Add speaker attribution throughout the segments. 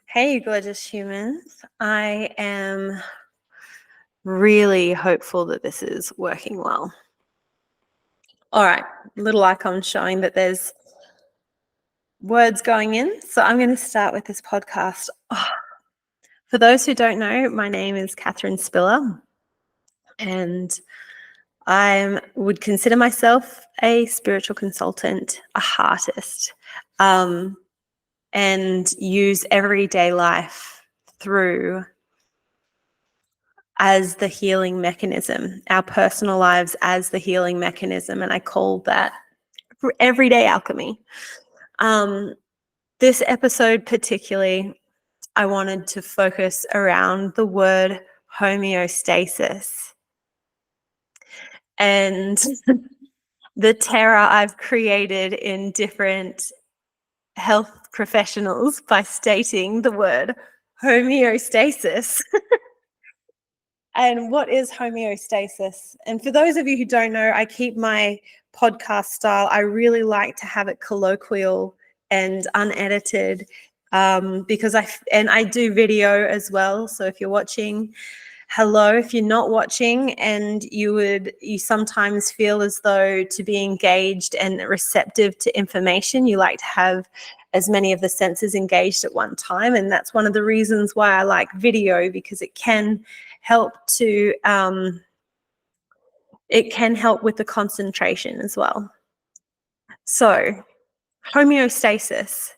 Speaker 1: Hey, gorgeous humans. I am really hopeful that this is working well. All right, little icon showing that there's words going in. So I'm going to start with this podcast. For those who don't know, my name is Katherine Spiller, and I would consider myself a spiritual consultant, a heartist, and use everyday life through as the healing mechanism, our personal lives as the healing mechanism. And I call that everyday alchemy. This episode particularly, I wanted to focus around the word homeostasis and the terror I've created in different health professionals by stating the word homeostasis. And what is homeostasis? And for those of you who don't know, I keep my podcast style. I really like to have it colloquial and unedited because I do video as well. So if you're watching, hello. If you're not watching and you sometimes feel as though to be engaged and receptive to information, you like to have as many of the senses engaged at one time. And that's one of the reasons why I like video, because it can help with the concentration as well. So homeostasis,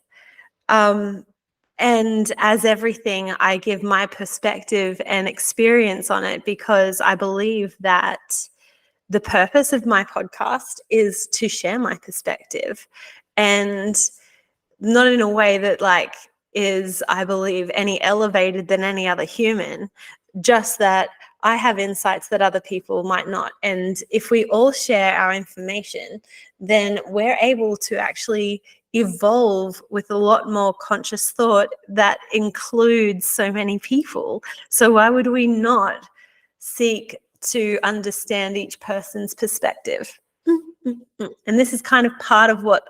Speaker 1: and as everything, I give my perspective and experience on it because I believe that the purpose of my podcast is to share my perspective, and not in a way that is, I believe, any elevated than any other human, just that I have insights that other people might not. And if we all share our information, then we're able to actually evolve with a lot more conscious thought that includes so many people. So why would we not seek to understand each person's perspective? And this is kind of part of what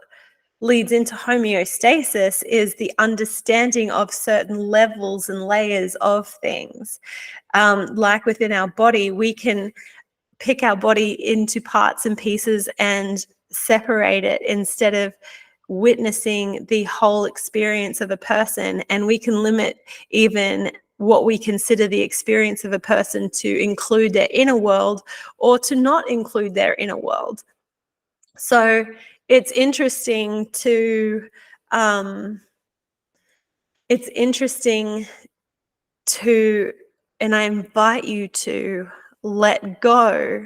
Speaker 1: leads into homeostasis, is the understanding of certain levels and layers of things. Like within our body, we can pick our body into parts and pieces and separate it instead of witnessing the whole experience of a person. And we can limit even what we consider the experience of a person to include their inner world or to not include their inner world. So it's interesting and I invite you to let go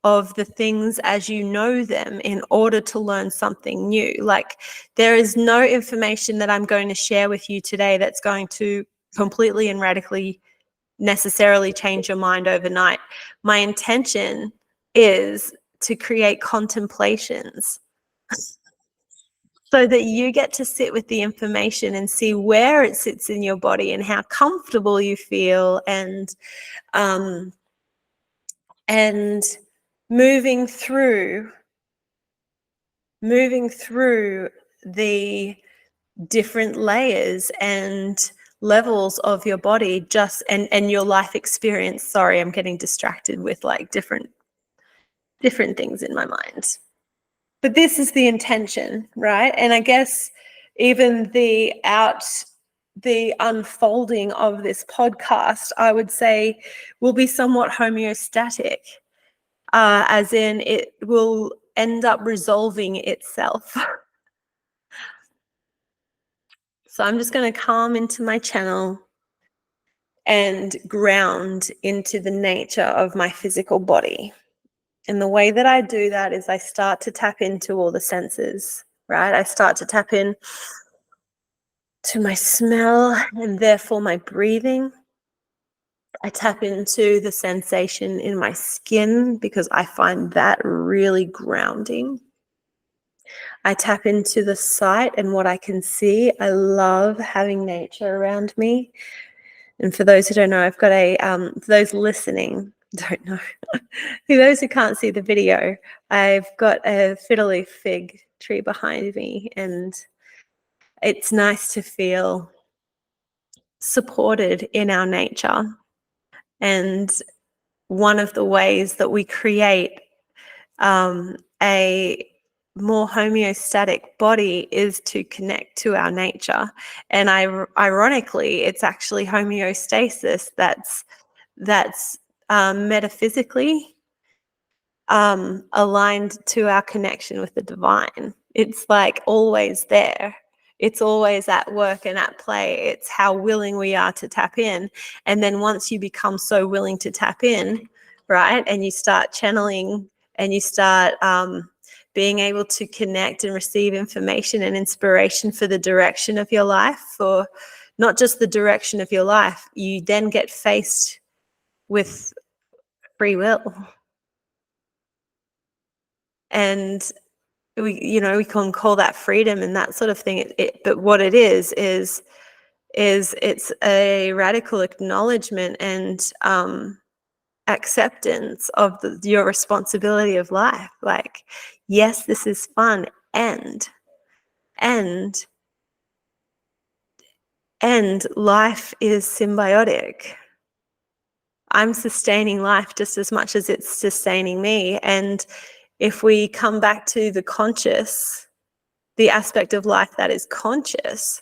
Speaker 1: of the things as you know them in order to learn something new. Like, there is no information that I'm going to share with you today that's going to completely and radically necessarily change your mind overnight. My intention is to create contemplations so that you get to sit with the information and see where it sits in your body and how comfortable you feel, and moving through the different layers and levels of your body, and your life experience. Sorry, I'm getting distracted with different things in my mind. But this is the intention, right? And I guess even the unfolding of this podcast, I would say, will be somewhat homeostatic, as in it will end up resolving itself. So I'm just going to calm into my channel and ground into the nature of my physical body. And the way that I do that is I start to tap into all the senses, right? I start to tap in to my smell and therefore my breathing. I tap into the sensation in my skin because I find that really grounding. I tap into the sight and what I can see. I love having nature around me. And for those who don't know, I've got for those listening, don't know. For those who can't see the video, I've got a fiddle leaf fig tree behind me, and it's nice to feel supported in our nature. And one of the ways that we create a more homeostatic body is to connect to our nature. And ironically, it's actually homeostasis that's metaphysically aligned to our connection with the divine. It's like always there. It's always at work and at play. It's how willing we are to tap in. And then once you become so willing to tap in, right, and you start channeling and you start being able to connect and receive information and inspiration for the direction of your life, for not just the direction of your life, you then get faced with free will. And we can call that freedom and that sort of thing. But what it is it's a radical acknowledgement and acceptance of your responsibility of life. Like, yes, this is fun, and life is symbiotic. I'm sustaining life just as much as it's sustaining me. And if we come back to the conscious, the aspect of life that is conscious,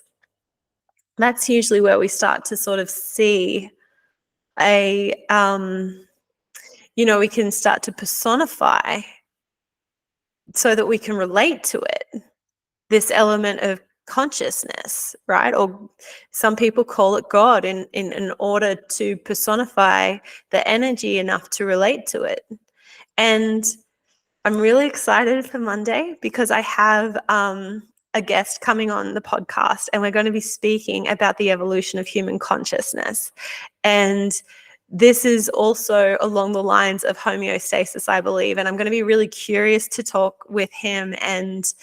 Speaker 1: that's usually where we start to sort of see we can start to personify so that we can relate to it, this element of consciousness, right? Or some people call it God in order to personify the energy enough to relate to it. And I'm really excited for Monday because I have a guest coming on the podcast, and we're going to be speaking about the evolution of human consciousness. And this is also along the lines of homeostasis, I believe. And I'm going to be really curious to talk with him and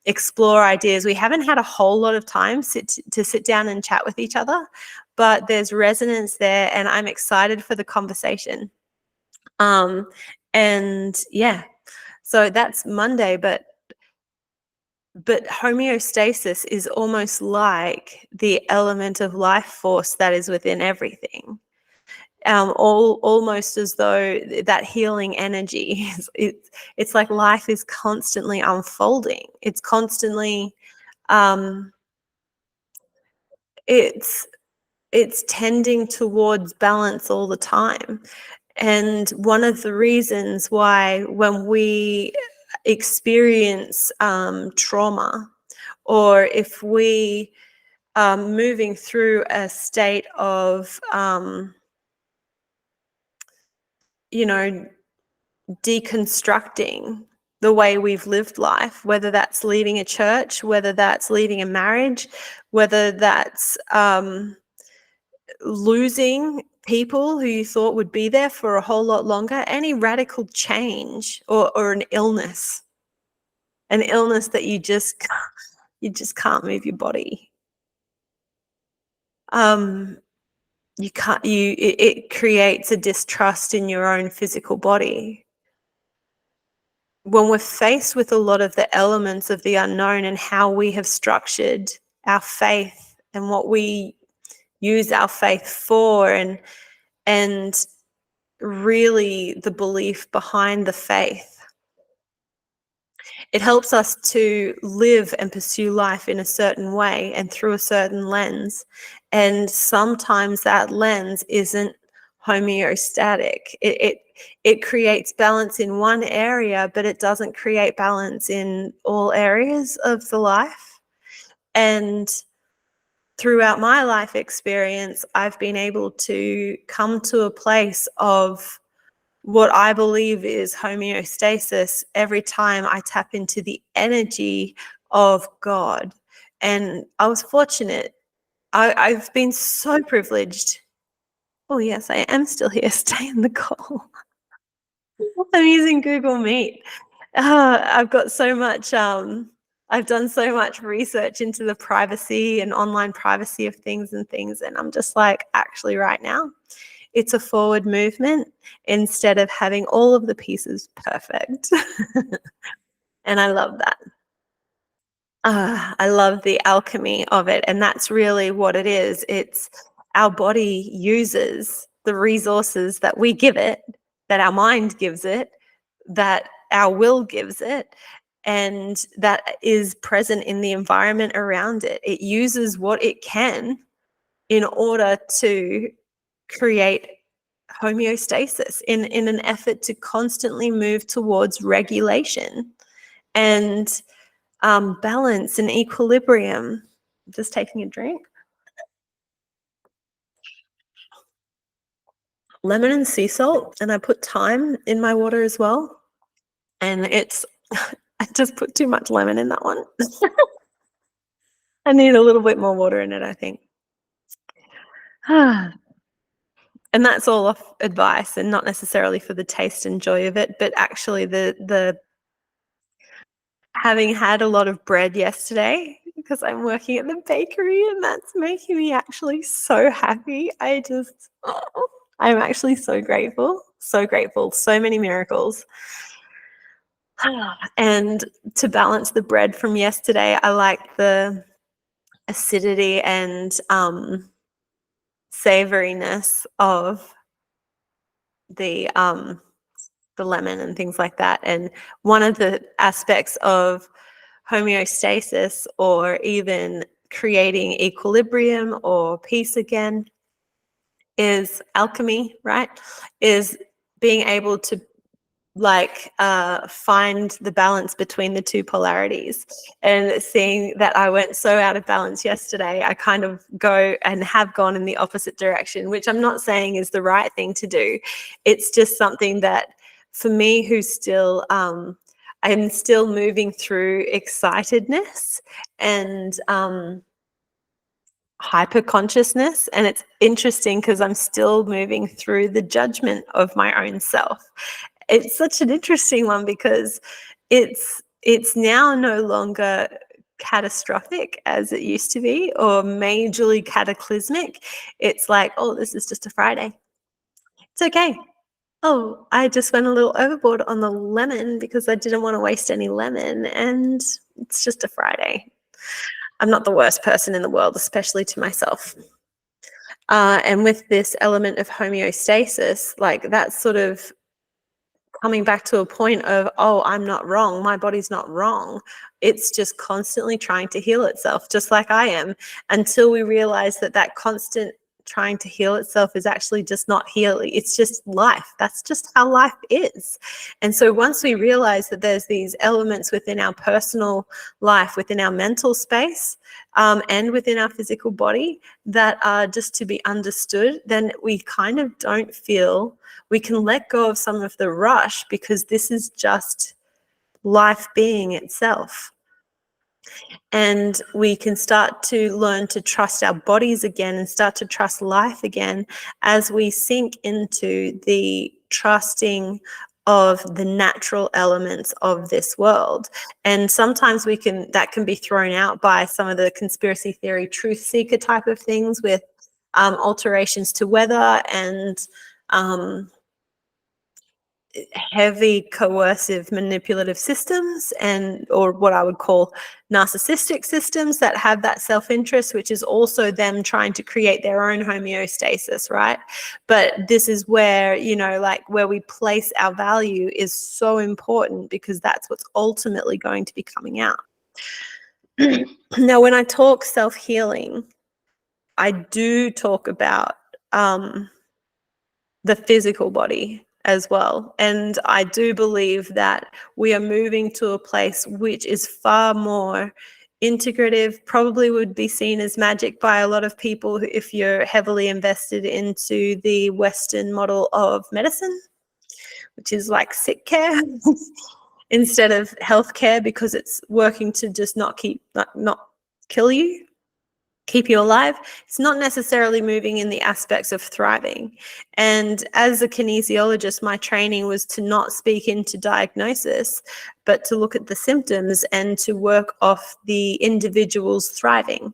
Speaker 1: explore ideas. We haven't had a whole lot of time to sit down and chat with each other, but there's resonance there, and I'm excited for the conversation. And yeah, so that's Monday, but homeostasis is almost like the element of life force that is within everything. Almost as though that healing energy it's like life is constantly unfolding. It's constantly it's tending towards balance all the time. And one of the reasons why when we experience trauma, or if we are moving through a state of deconstructing the way we've lived life, whether that's leaving a church, whether that's leaving a marriage, whether that's losing people who you thought would be there for a whole lot longer, any radical change, or an illness that you just can't move your body. It creates a distrust in your own physical body. When we're faced with a lot of the elements of the unknown and how we have structured our faith and what we use our faith for, and really the belief behind the faith, it helps us to live and pursue life in a certain way and through a certain lens. And sometimes that lens isn't homeostatic. It creates balance in one area, but it doesn't create balance in all areas of the life. And throughout my life experience, I've been able to come to a place of what I believe is homeostasis every time I tap into the energy of God. And I was fortunate. I've been so privileged. Oh, yes, I am still here. Stay in the call. I'm using Google Meet. I've got so much, I've done so much research into the privacy and online privacy of things, and I'm just like, actually right now, It's a forward movement instead of having all of the pieces perfect. And I love that. I love the alchemy of it. And that's really what it is. It's our body uses the resources that we give it, that our mind gives it, that our will gives it, and that is present in the environment around it. It uses what it can in order to create homeostasis in an effort to constantly move towards regulation and balance and equilibrium. Just taking a drink. Lemon and sea salt, and I put thyme in my water as well. And it's, I just put too much lemon in that one. I need a little bit more water in it, I think. And that's all off advice and not necessarily for the taste and joy of it, but actually the having had a lot of bread yesterday because I'm working at the bakery and that's making me actually so happy. I'm actually so grateful, so many miracles. And to balance the bread from yesterday, I like the acidity and savoriness of the lemon and things like that. And one of the aspects of homeostasis, or even creating equilibrium or peace again, is alchemy, right? Is being able to find the balance between the two polarities. And seeing that I went so out of balance yesterday, I kind of go and have gone in the opposite direction, which I'm not saying is the right thing to do. It's just something that for me, who's still I'm still moving through excitedness and hyper consciousness, and it's interesting because I'm still moving through the judgment of my own self. It's such an interesting one because it's now no longer catastrophic as it used to be, or majorly cataclysmic. It's like, oh, this is just a Friday. It's okay. Oh, I just went a little overboard on the lemon because I didn't want to waste any lemon, and it's just a Friday. I'm not the worst person in the world, especially to myself. And with this element of homeostasis, like that's sort of coming back to a point of, oh, I'm not wrong. My body's not wrong. It's just constantly trying to heal itself, just like I am, until we realize that that constant trying to heal itself is actually just not healing. It's just life. That's just how life is. And so once we realize that there's these elements within our personal life, within our mental space, and within our physical body that are just to be understood, then we kind of don't feel, we can let go of some of the rush because this is just life being itself. And we can start to learn to trust our bodies again and start to trust life again as we sink into the trusting of the natural elements of this world. And sometimes that can be thrown out by some of the conspiracy theory truth seeker type of things with alterations to weather and heavy coercive manipulative systems, and or what I would call narcissistic systems that have that self-interest, which is also them trying to create their own homeostasis, right? But this is where, like where we place our value is so important because that's what's ultimately going to be coming out. Now, when I talk self-healing, I do talk about the physical body as well. And I do believe that we are moving to a place which is far more integrative, probably would be seen as magic by a lot of people if you're heavily invested into the Western model of medicine, which is like sick care instead of healthcare, because it's working to just not kill you, keep you alive. It's not necessarily moving in the aspects of thriving. And as a kinesiologist, my training was to not speak into diagnosis, but to look at the symptoms and to work off the individual's thriving.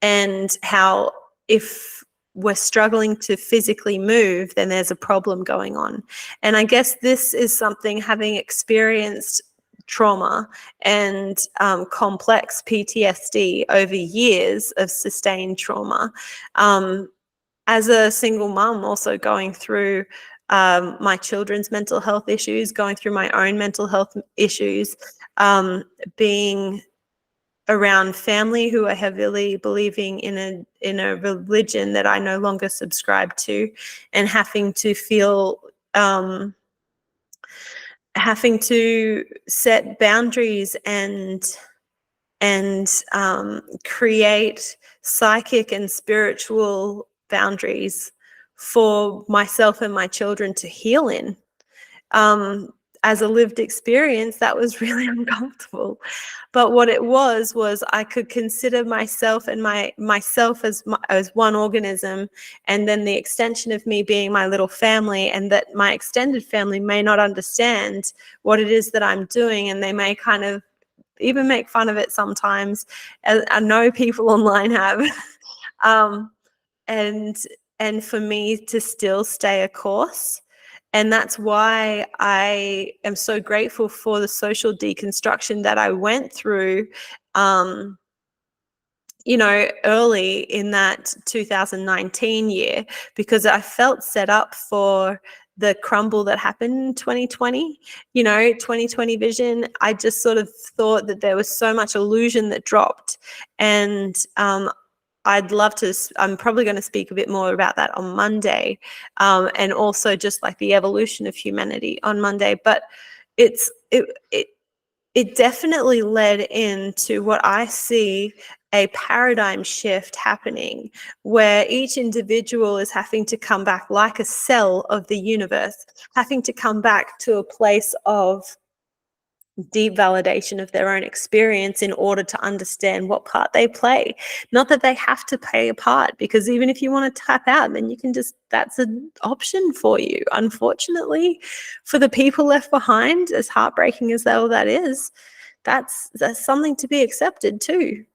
Speaker 1: And how if we're struggling to physically move, then there's a problem going on. And I guess this is something, having experienced trauma and complex PTSD over years of sustained trauma, as a single mum, also going through my children's mental health issues, going through my own mental health issues, being around family who are heavily believing in a religion that I no longer subscribe to, and having to feel having to set boundaries and create psychic and spiritual boundaries for myself and my children to heal in. As a lived experience, that was really uncomfortable. But what it was I could consider myself and myself as one organism, and then the extension of me being my little family, and that my extended family may not understand what it is that I'm doing, and they may kind of even make fun of it sometimes, as I know people online have. And for me to still stay a course. And that's why I am so grateful for the social deconstruction that I went through, early in that 2019 year, because I felt set up for the crumble that happened in 2020, 2020 vision. I just sort of thought that there was so much illusion that dropped. And I'd love to, I'm probably going to speak a bit more about that on Monday, and also just like the evolution of humanity on Monday. But it definitely led into what I see, a paradigm shift happening, where each individual is having to come back like a cell of the universe, having to come back to a place of deep validation of their own experience in order to understand what part they play. Not that they have to play a part, because even if you want to tap out, then you can just, that's an option for you. Unfortunately, for the people left behind, as heartbreaking as that is, that's something to be accepted too.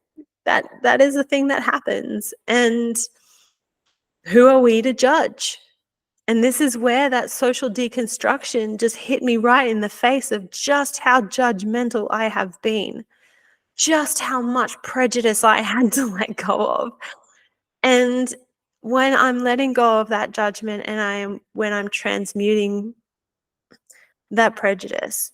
Speaker 1: That is a thing that happens. And who are we to judge? And this is where that social deconstruction just hit me right in the face of just how judgmental I have been, just how much prejudice I had to let go of. And when I'm letting go of that judgment, and when I'm transmuting that prejudice,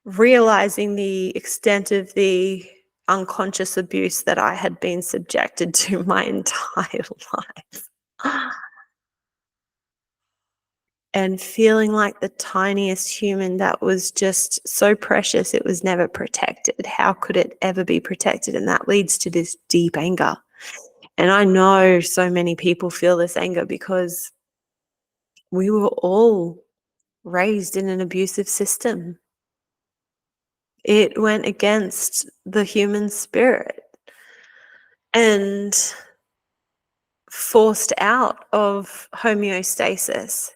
Speaker 1: realizing the extent of the unconscious abuse that I had been subjected to my entire life. And feeling like the tiniest human that was just so precious, it was never protected. How could it ever be protected? And that leads to this deep anger. And I know so many people feel this anger because we were all raised in an abusive system. It went against the human spirit and forced out of homeostasis.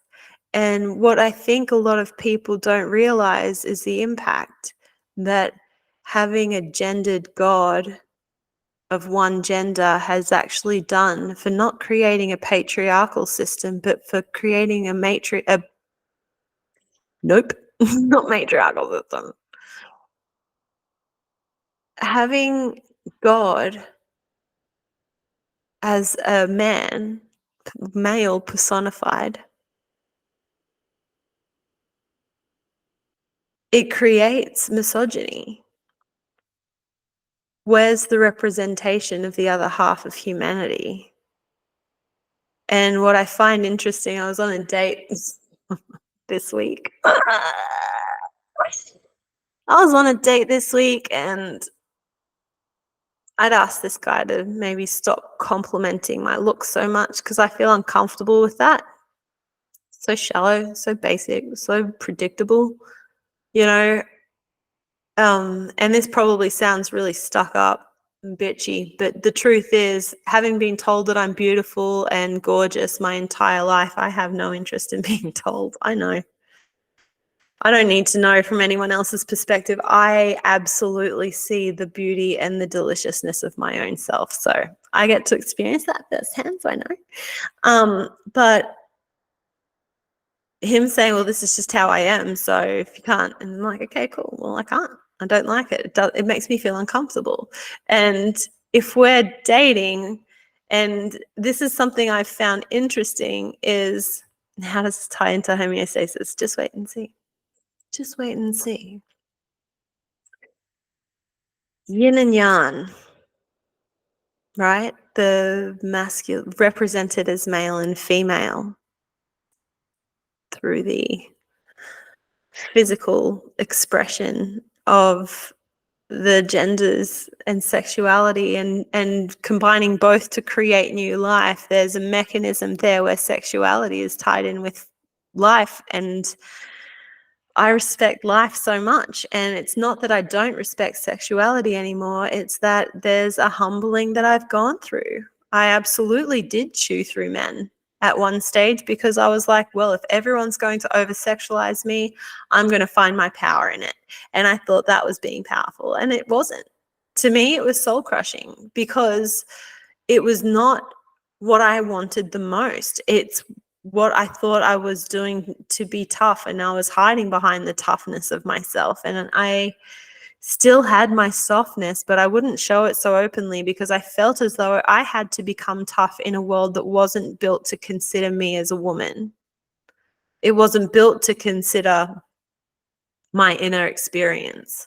Speaker 1: And what I think a lot of people don't realize is the impact that having a gendered God of one gender has actually done for not creating a patriarchal system, but for creating nope, not matriarchal system. Having God as a man, male personified, it creates misogyny. Where's the representation of the other half of humanity? And what I find interesting, I was on a date this week. I was on a date this week, and I'd asked this guy to maybe stop complimenting my looks so much, because I feel uncomfortable with that. So shallow, so basic, so predictable, and this probably sounds really stuck up and bitchy, but the truth is, having been told that I'm beautiful and gorgeous my entire life, I have no interest in being told. I know. I don't need to know from anyone else's perspective. I absolutely see the beauty and the deliciousness of my own self. So I get to experience that firsthand, so I know. But him saying, well, this is just how I am. So if you can't, and I'm like, okay, cool. Well, I can't. I don't like it. It makes me feel uncomfortable. And if we're dating, and this is something I've found interesting, is how does this tie into homeostasis? Just wait and see. Just wait and see. Yin and yang, right? The masculine represented as male and female through the physical expression of the genders and sexuality, and combining both to create new life. There's a mechanism there where sexuality is tied in with life, and I respect life so much. And it's not that I don't respect sexuality anymore, it's that there's a humbling that I've gone through. I absolutely did chew through men at one stage because I was like, well, if everyone's going to over sexualize me, I'm going to find my power in it. And I thought that was being powerful, and it wasn't. To me, it was soul crushing because it was not what I wanted the most. It's what I thought I was doing to be tough, and I was hiding behind the toughness of myself. And I still had my softness, but I wouldn't show it so openly because I felt as though I had to become tough in a world that wasn't built to consider me as a woman. It wasn't built to consider my inner experience.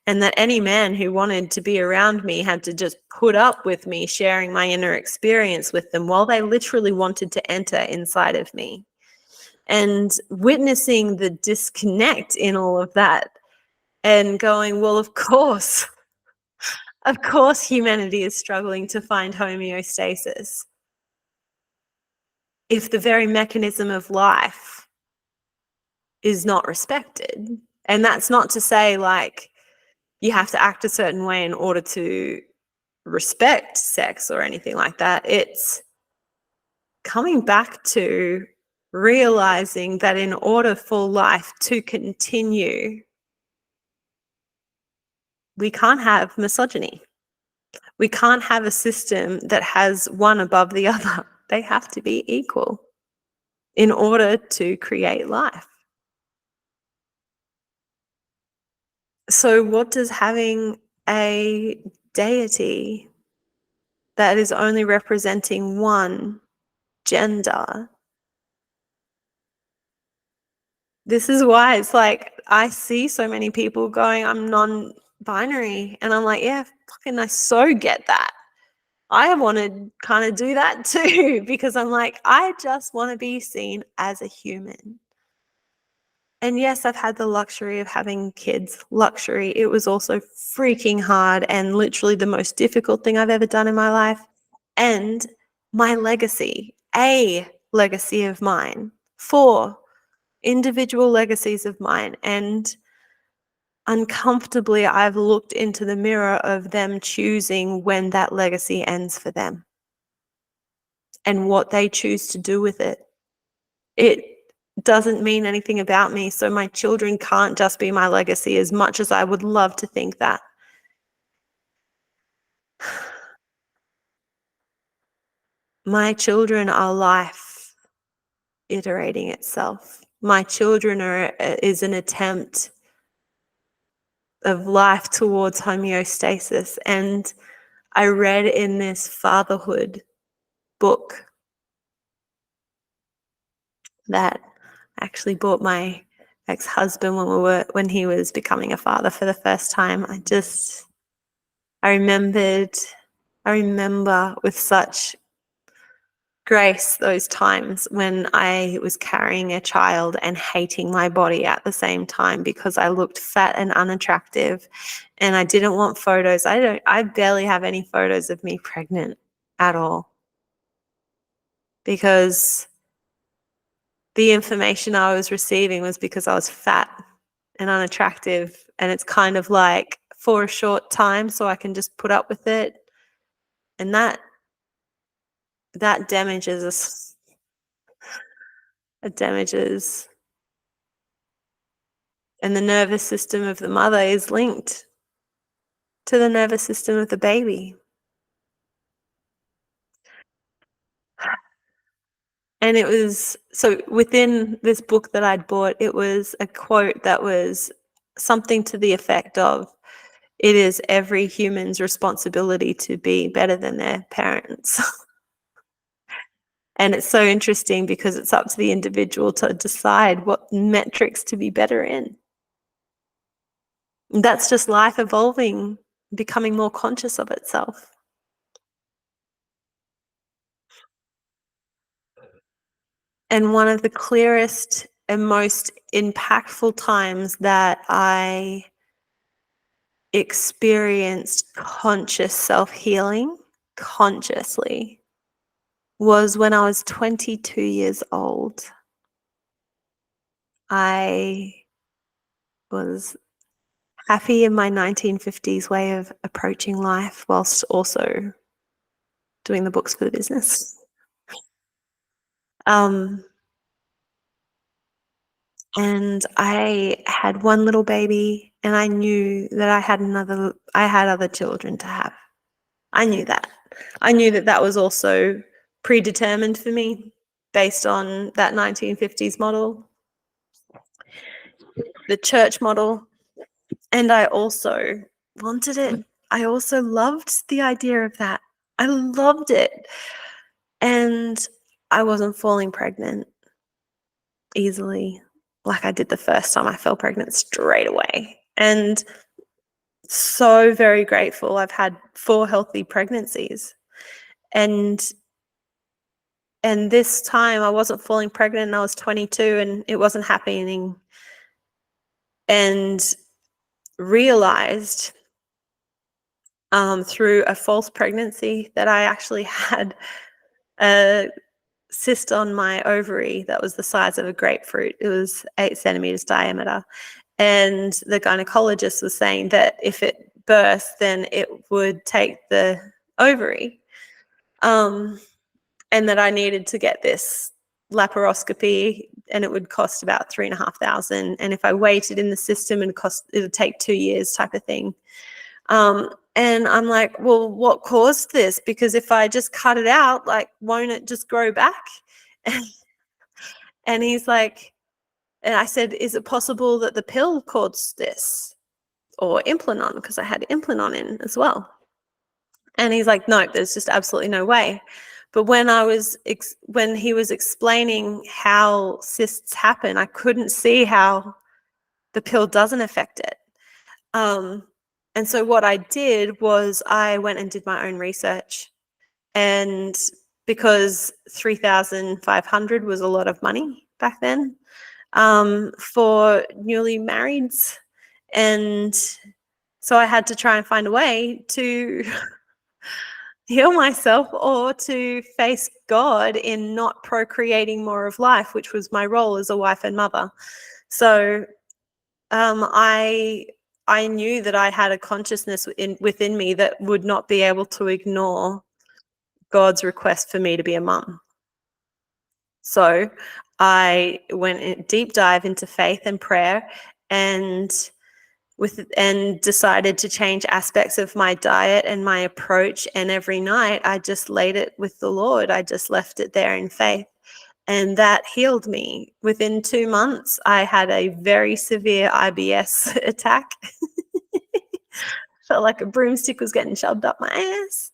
Speaker 1: And that any man who wanted to be around me had to just put up with me sharing my inner experience with them while they literally wanted to enter inside of me. And witnessing the disconnect in all of that and going, well, of course, humanity is struggling to find homeostasis if the very mechanism of life is not respected. And that's not to say like you have to act a certain way in order to respect sex or anything like that. It's coming back to realizing that in order for life to continue, we can't have misogyny. We can't have a system that has one above the other. They have to be equal in order to create life. So what does having a deity that is only representing one gender, this is why it's like I see so many people going, I'm non-binary, and I'm like, yeah, fucking I so get that. I want to kind of do that too because I'm like, I just want to be seen as a human. And yes, I've had the luxury of having kids. Luxury. It was also freaking hard and literally the most difficult thing I've ever done in my life. And my legacy, a legacy of mine, 4 individual legacies of mine. And uncomfortably, I've looked into the mirror of them choosing when that legacy ends for them and what they choose to do with it. It doesn't mean anything about me. So my children can't just be my legacy, as much as I would love to think that. My children are life iterating itself. My children is an attempt of life towards homeostasis. And I read in this fatherhood book that I actually bought my ex-husband when he was becoming a father for the first time. I remember with such grace those times when I was carrying a child and hating my body at the same time because I looked fat and unattractive, and I didn't want photos. I barely have any photos of me pregnant at all because the information I was receiving was because I was fat and unattractive, and it's kind of like for a short time so I can just put up with it, and that damages us. It damages And the nervous system of the mother is linked to the nervous system of the baby. And it was, so within this book that I'd bought, it was a quote that was something to the effect of, it is every human's responsibility to be better than their parents. And it's so interesting because it's up to the individual to decide what metrics to be better in. And that's just life evolving, becoming more conscious of itself. And one of the clearest and most impactful times that I experienced conscious self-healing consciously was when I was 22 years old. I was happy in my 1950s way of approaching life whilst also doing the books for the business. And I had one little baby, and I knew that I had other children to have. I knew that. I knew that that was also predetermined for me based on that 1950s model, the church model. And I also wanted it. I also loved the idea of that. I loved it. And I wasn't falling pregnant easily like I did the first time I fell pregnant straight away. And so very grateful. I've had 4 healthy pregnancies. And this time I wasn't falling pregnant and I was 22 and it wasn't happening. And realized through a false pregnancy that I actually had a cyst on my ovary that was the size of a grapefruit. It was 8 centimeters diameter. And the gynecologist was saying that if it burst, then it would take the ovary. And that I needed to get this laparoscopy and it would cost about $3,500. And if I waited in the system, it would take 2 years type of thing. And I'm like, well, what caused this? Because if I just cut it out, like, won't it just grow back? And he's like, and I said, is it possible that the pill caused this? Or Implanon, because I had Implanon in as well. And he's like, no, there's just absolutely no way. But when he was explaining how cysts happen, I couldn't see how the pill doesn't affect it. And so what I did was I went and did my own research. And because 3,500 was a lot of money back then for newly marrieds. And so I had to try and find a way to heal myself or to face God in not procreating more of life, which was my role as a wife and mother. So I knew that I had a consciousness within me that would not be able to ignore God's request for me to be a mum. So I went in deep dive into faith and prayer and decided to change aspects of my diet and my approach. And every night I just laid it with the Lord. I just left it there in faith. And that healed me. Within 2 months, I had a very severe IBS attack. Felt like a broomstick was getting shoved up my ass.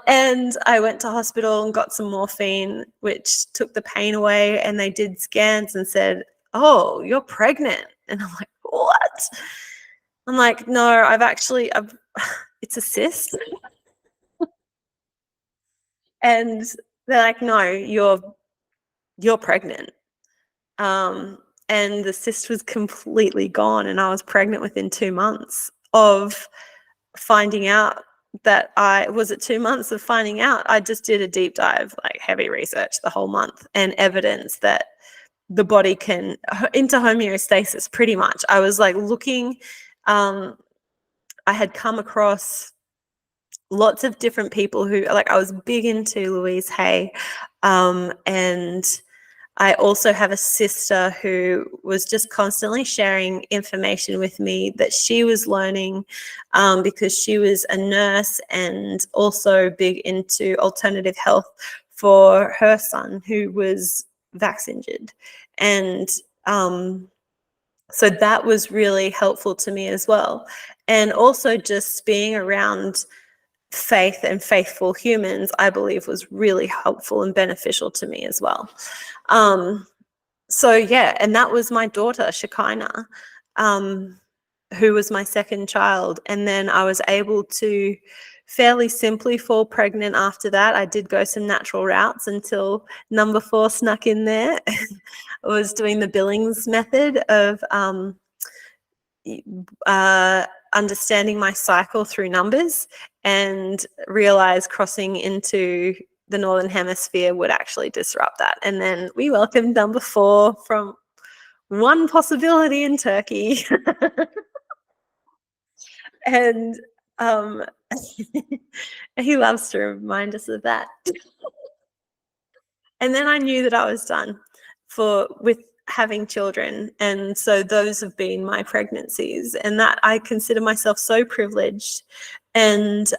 Speaker 1: And I went to hospital and got some morphine, which took the pain away. And they did scans and said, oh, you're pregnant. And I'm like, what? I'm like, no, I've it's a cyst. And they're like, no, you're pregnant. And the cyst was completely gone. And I was pregnant within 2 months of finding out that was it 2 months of finding out. I just did a deep dive, like heavy research the whole month and evidence that the body can into homeostasis pretty much. I was like looking, I had come across lots of different people who, like, I was big into Louise Hay, and I also have a sister who was just constantly sharing information with me that she was learning, because she was a nurse and also big into alternative health for her son who was vax injured. And so that was really helpful to me as well. And also just being around faith and faithful humans, I believe, was really helpful and beneficial to me as well. So yeah, and that was my daughter, Shekinah, who was my second child. And then I was able to fairly simply fall pregnant after that. I did go some natural routes until number 4 snuck in there. I was doing the Billings method of understanding my cycle through numbers, and realized crossing into the Northern Hemisphere would actually disrupt that. And then we welcomed number 4 from one possibility in Turkey. And he loves to remind us of that. And then I knew that I was done with having children. And so those have been my pregnancies, and that I consider myself so privileged. And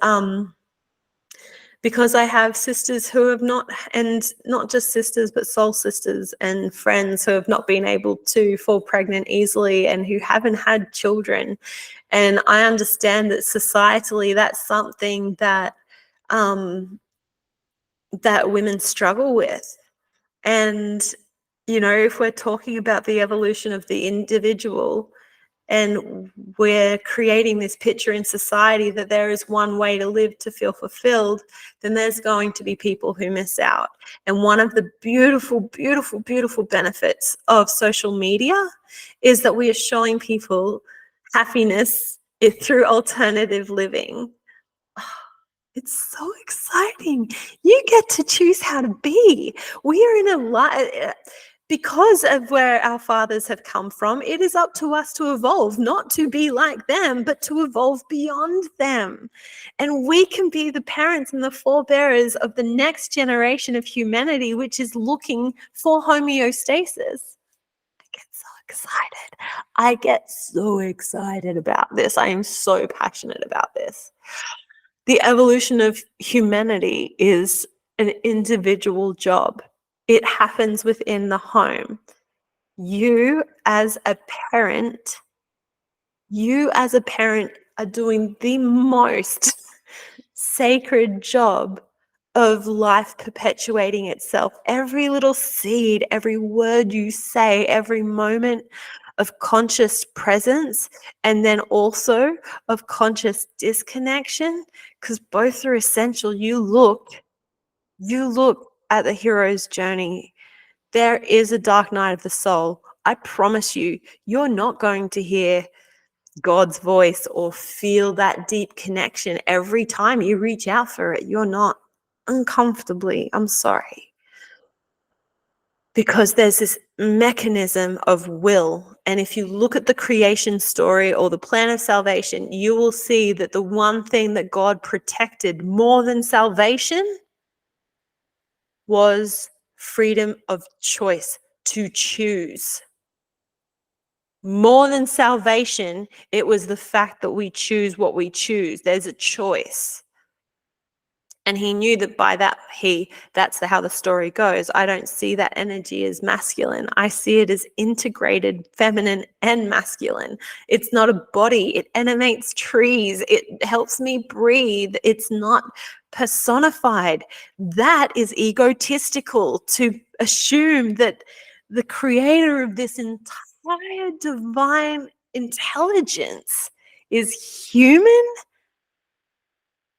Speaker 1: because I have sisters who have not, and not just sisters, but soul sisters and friends who have not been able to fall pregnant easily and who haven't had children. And I understand that societally that's something that that women struggle with. And, you know, if we're talking about the evolution of the individual, and we're creating this picture in society that there is one way to live to feel fulfilled, then there's going to be people who miss out. And one of the beautiful, beautiful, beautiful benefits of social media is that we are showing people happiness through alternative living. It's so exciting. You get to choose how to be. We are in a life, because of where our fathers have come from, it is up to us to evolve, not to be like them, but to evolve beyond them. And we can be the parents and the forebearers of the next generation of humanity, which is looking for homeostasis. I get so excited. I get so excited about this. I am so passionate about this. The evolution of humanity is an individual job. It happens within the home. You as a parent are doing the most sacred job of life perpetuating itself. Every little seed, every word you say, every moment of conscious presence, and then also of conscious disconnection, because both are essential. You look at the hero's journey. There is a dark night of the soul. I promise you, you're not going to hear God's voice or feel that deep connection every time you reach out for it. You're not. Uncomfortably, I'm sorry. Because there's this mechanism of will. And if you look at the creation story or the plan of salvation, you will see that the one thing that God protected more than salvation was freedom of choice, to choose. More than salvation, it was the fact that we choose what we choose. There's a choice. And he knew that by that, that's how the story goes. I don't see that energy as masculine. I see it as integrated, feminine and masculine. It's not a body. It animates trees. It helps me breathe. It's not personified. That is egotistical, to assume that the creator of this entire divine intelligence is human.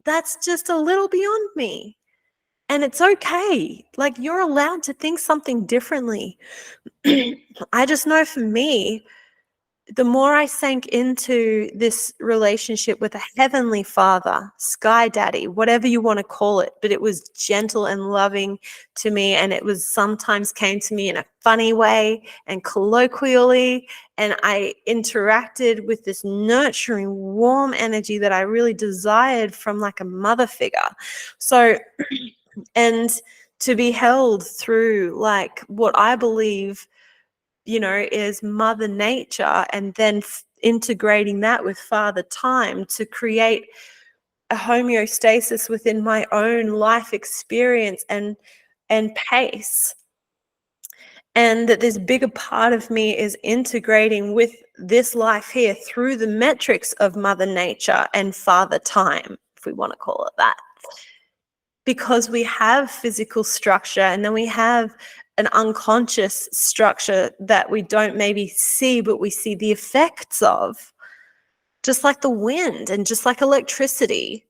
Speaker 1: That's just a little beyond me. And it's okay. Like, you're allowed to think something differently. I just know for me, the more I sank into this relationship with a heavenly father, sky daddy, whatever you want to call it, but it was gentle and loving to me. And it was sometimes came to me in a funny way and colloquially. And I interacted with this nurturing, warm energy that I really desired from like a mother figure. So, and to be held through like what I believe, is Mother Nature, and then integrating that with Father Time to create a homeostasis within my own life experience and pace. And that this bigger part of me is integrating with this life here through the metrics of Mother Nature and Father Time, if we want to call it that. Because we have physical structure, and then we have an unconscious structure that we don't maybe see, but we see the effects of, just like the wind and just like electricity,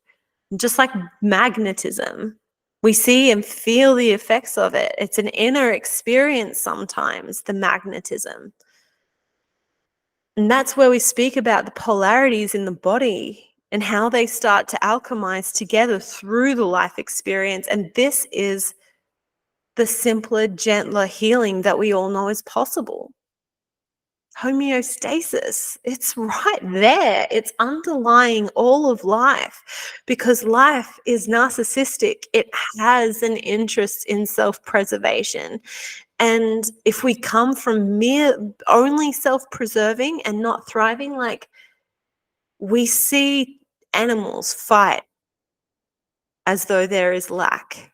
Speaker 1: just like magnetism. We see and feel the effects of it. It's an inner experience sometimes, the magnetism. And that's where we speak about the polarities in the body and how they start to alchemize together through the life experience. And this is the simpler, gentler healing that we all know is possible. Homeostasis, it's right there. It's underlying all of life, because life is narcissistic. It has an interest in self-preservation. And if we come from mere only self-preserving and not thriving, like we see animals fight as though there is lack.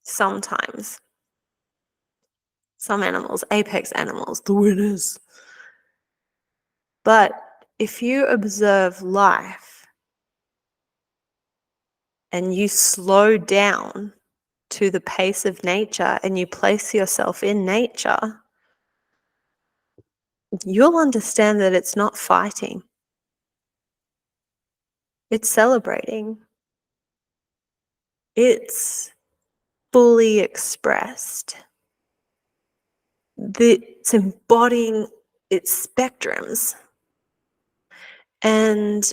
Speaker 1: Sometimes. Some animals, apex animals, the winners. But if you observe life and you slow down to the pace of nature and you place yourself in nature, you'll understand that it's not fighting. It's celebrating. It's fully expressed. It's embodying its spectrums. And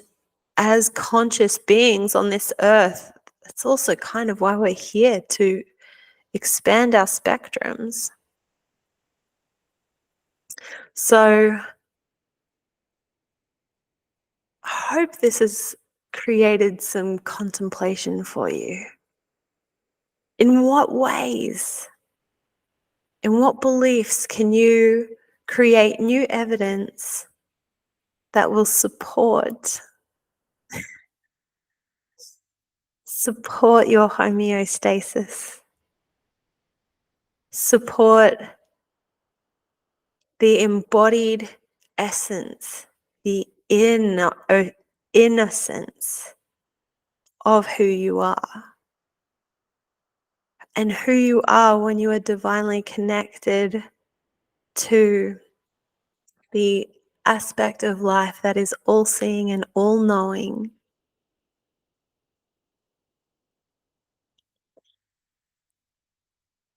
Speaker 1: as conscious beings on this earth, that's also kind of why we're here, to expand our spectrums. So I hope this has created some contemplation for you. In what ways, in what beliefs can you create new evidence that will support your homeostasis, support the embodied essence, the innocence of who you are, and who you are when you are divinely connected to the aspect of life that is all-seeing and all-knowing.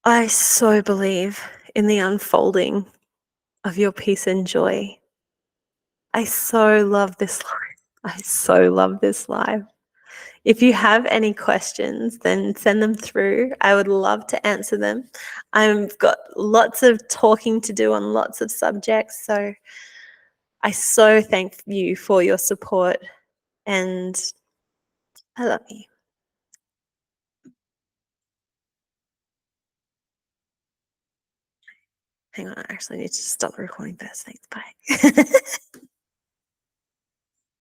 Speaker 1: I so believe in the unfolding of your peace and joy. I so love this life. I so love this life. If you have any questions, then send them through. I would love to answer them. I've got lots of talking to do on lots of subjects, so I so thank you for your support, and I love you. Hang on, I actually need to stop the recording first. Thanks, bye.